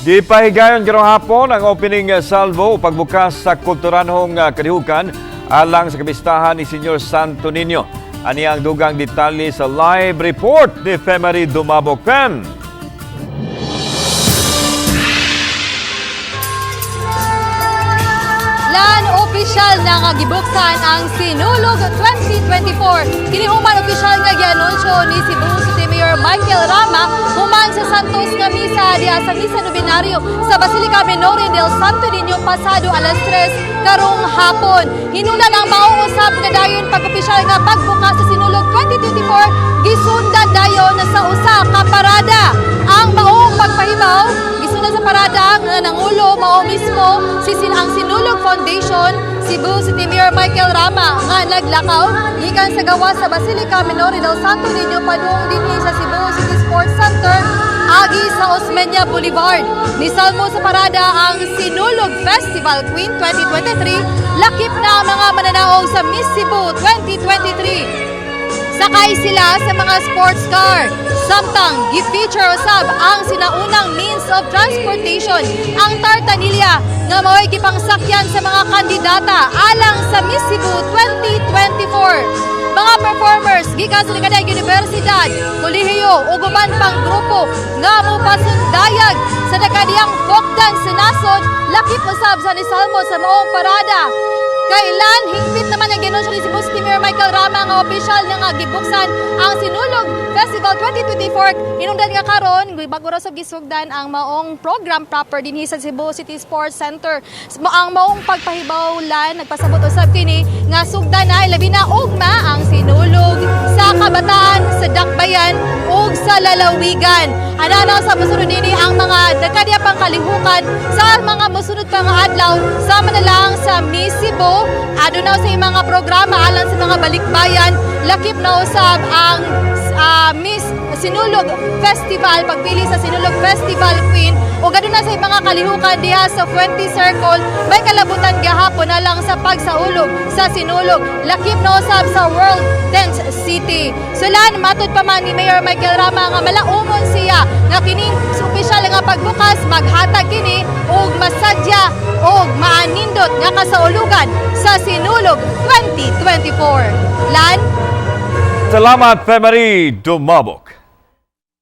Gipahigayon karong hapon ang opening salvo pagbukas sa kulturanhong kalihukan alang sa kabistahan ni Senyor Santo Niño. Ani ang dugang detalye sa live report ni Femari Dumabok-Pem. Opisyal na nga gibuksan ang Sinulog 2024. Kini human opisyal nga gianunsyo ni Cebu City Mayor Michael Rama human sa Santos nga misa diha sa Misa Nobenaryo sa Basilica Minore del Santo Niño pasado alas 3 karong hapon. Hinungdan ang mauusab nga dayon pag-opisyal nga pagbukas sa Sinulog 2024 gisundan dayon sa usa ka parada. Ang maong pagpahibaw gisundan sa parada nga nangulo mao mismo ang Sinulog Foundation Cebu City Mayor Michael Rama nga naglakaw gikan sa gawas sa Basilica Minore del Santo Niño padung dinhi sa Cebu City Sports Center agi sa Osmeña Boulevard. Misalmo sa parada ang Sinulog Festival Queen 2023, lakip na ang mga mananaog sa Miss Cebu 2023. Sakay sila sa mga sports car. Samtang gi-feature usab ang sinaunang means of transportation, ang tartanilya nga mao'y gipangsakyan sa mga kandidata alang sa Miss Cebu 2024. Mga performers gikan sa Ligadag Universidad, kolehiyo ug uban pang grupo nga mopasundayag sa nakadiyang folk dance sa nasod, lakip usab sa nisalmo sa maong parada. Kailan higpit naman ang ginunsyo ni Cebu City Mayor Michael Rama nga opisyal na nga gibuksan ang Sinulog Festival 2024. Inundan nga karon bago ra sab gisugdan ang maong program proper dinhi sa Cebu City Sports Center. Ang maong pagpahibawlan nagpasabot usab kini nga sugdan na labi na ugma ang sinulog sa kabataan, sa dakbayan ug sa lalawigan. Anana sa mosunod dinhi ang mga dekadya pang kalihukan sa mga mosunod pa nga adlaw sama na lang sa Miss Cebu. Aduna sa mga programa alang sa mga balikbayan, lakip na usab ang Miss Sinulog Festival, pagpili sa Sinulog Festival Queen o aduna sa mga kalihukan diha sa Fuente Circle, may kalabutan gahapon na lang sa pagsaulog sa Sinulog, lakip na usab sa World Dance City. Sulan matud pa man ni Mayor Michael Rama nga malaumon siya nga kining opisyal nga pagbukas maghatag kini og masadya og maanindot nga kasaulugan sa Sinulog 2024. Lan, Salamat, Femari Dumabok.